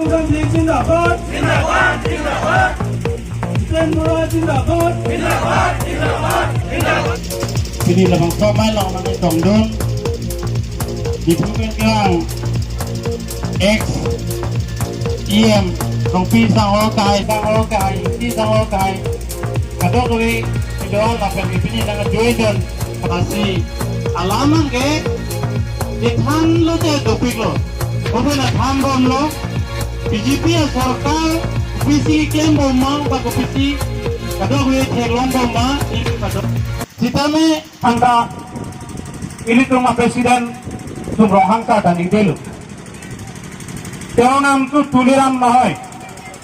Mozambique Zindabad. Zindabad, Zindabad. Zindabad, Zindabad. Zindabad, Zindabad, Zindabad. Jadi lebang somai lang mga tongdon di pupin kang X EM kong pisang okay pisang okay kado kami ito dapat ipini ng Jordan kasi alaman ke dithan lo te topik lo obe na tham bom lo BJP सरकार PC claim bom ma ba ko PC kado kami thelong bom ma ini kado Sitame anda ini rumah presiden Sumrong Hangsa dan Idelu. তেওঁৰ নামটো তুলিৰাম নহয়,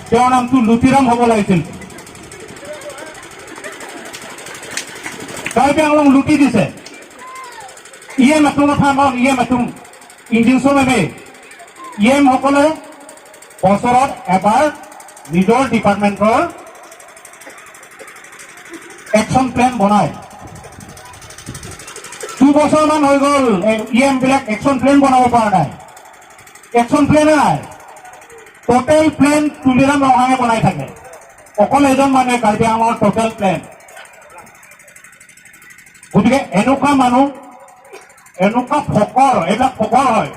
তেওঁৰ নামটো লুটিৰাম হ'ব লাগিছিল। কাৰ্বি আংলং লুটি দিছে। ইয়ে মাতুম থামন ইয়ে মাতুম ইঞ্জিন চলাবে। ইয়ে সকলে বছৰত এবাৰ নিজৰ ডিপাৰ্টমেণ্টৰ একশ্যন প্লেন বনায়। 2 বছৰমান হৈ গ'ল ইএম বিলাক একশ্যন প্লেন বনাব পৰা নাই একশ্যন প্লেন নাই টোটেল প্লেন তুলিৰাম ৰঙাঙে বনাই থাকে অকল এজন মানুহে কাৰ্বি আংলঙৰ টোটেল প্লেন গতিকে এনেকুৱা মানুহ এনেকুৱা ফকৰ এইবিলাক ফকৰ হয়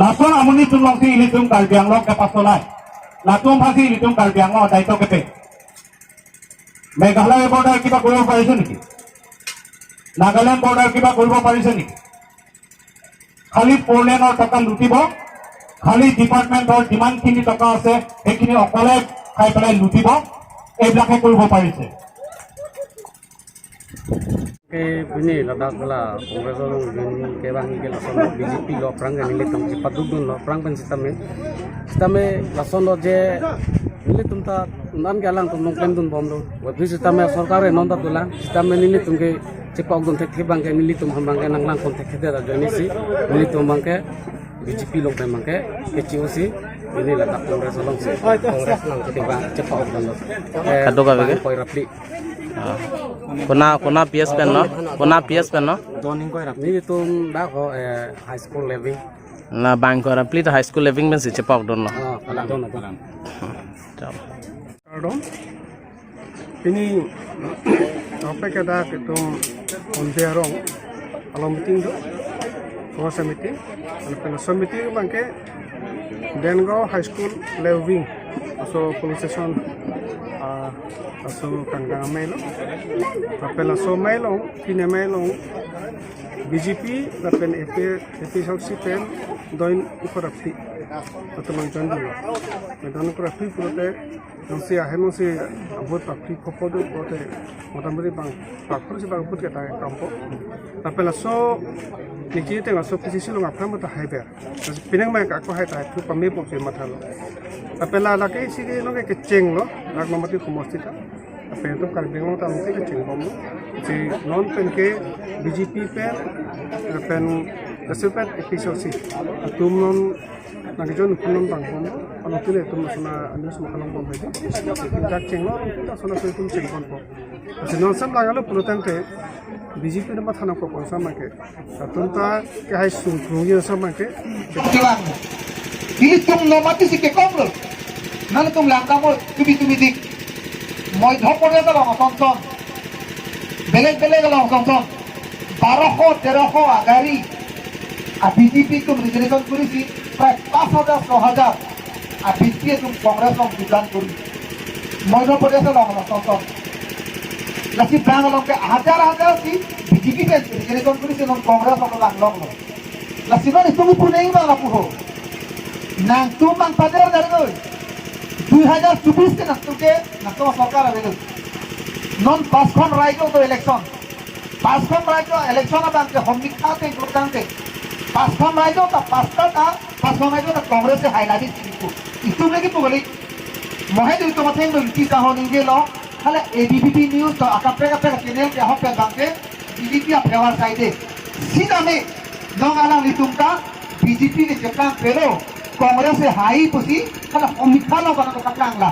লাচন আমনি তুলংচি ইলিতুম কাৰ্বি আংলং কেপা চলাই লাটুম ফাঁচি ইলিতুম কাৰ্বি আংলঙৰ দায়িত্ব কেপে মেঘালয় বৰ্ডাৰ কিবা কৰিব পাৰিছে নেকি নাগালেণ্ড বৰ্ডাৰ কিবা কৰিব পাৰিছে নেকি খালি ফ'ৰলেনৰ টকা লুটিব খালি ডিপাৰ্টমেণ্টৰ যিমানখিনি টকা আছে সেইখিনি অকলে খাই পেলাই লুটিব এইবিলাকে কৰিব পাৰিছে Ini ladak bela kongresor jun kebang ke lason BJP lo perang kan ini tong paduk dun lo perang pen sistame lason lo je ini tumta nan galang tum nongkem dun bom lo wadi sistame sarkar e nonda tulang sistame ini tum ke cepak dun tek bang ke ini tum hambang ke nang lang kon tek da jani si ini tum bang ke BJP lo pen bang ke KCOC ini ladak kongresor long si kongres lang ketiba cepak dun lo kado ka bege koi rapli Kuna PS pen no? Kuna PS pen no? Ini tuh dah kok high school living. Na bank ko rapli to high school living men si cepak don no. Kalau don ada. Pardon? Ini apa kita itu ondiarong alam meeting tu, penguasa meeting, penguasa meeting bangke Dengo High School living, so police station, so kangkang melo, apela so melo, kini melo, BJP, lapen episode sipen, doin ukurapti, atau macam dulu, macam ukurapti prote, nasi ahem nasi abot apti kopodo prote, motamuri bang, pakpur si bang put kita kampo, apela so Niki tengah so posisi lo ngapam atau hyper. Pinang mereka aku hyper itu pamit pun cuma thalo. Tapi lah lagi sih lo kayak keceng lo, nak nomor tu kumostika. Tapi itu kalau bingung tahu mungkin keceng kamu. Si non pen ke BJP pen, pen resepet episode si. Tum non nak jual non bang kamu. Kalau tu le tum suna anu semua kalau kamu itu. Kita ceng lo, kita suna tum ceng kamu. Tapi non sam lagi lo protein ke. BJP nama thana ko sama ke atunta ke hai sungkrungnya sama ke Tulang. Ini tum nomati si ke komlo. Nan tum lang kamu tubi dik. Moi dhopore da long tonton. Beleg long tonton. 1200 1300 agari. A BJP tum reservation করেছি প্রায় 5000 6000 আর BJP tum Congress long বিধান করি। মই ধপরে da long tonton. Lagi bang long ke hajar si BJP ke jadi konkursi non kongres atau lang lo. Lagi non itu pun नहीं bang aku ho. Nang tu mang padar dari tu. 2024 ke nak tu सरकार ada tu. Non pas kon rajo tu election. Pas kon rajo election apa ke homik ate kurang ke. Pas kon rajo ta pas kon rajo ta kongres se highlight itu lagi tu balik. Mohon itu macam tu kita ho ninge lo. Kalau ABP News तो अकप्रे channel के हम पे बांके BJP अपने साइडे सीधा में नौगाला नितुमका BJP के चक्कर पेलो कांग्रेस से हाई पुसी kalau omikalo bana तो कपड़ा अंगला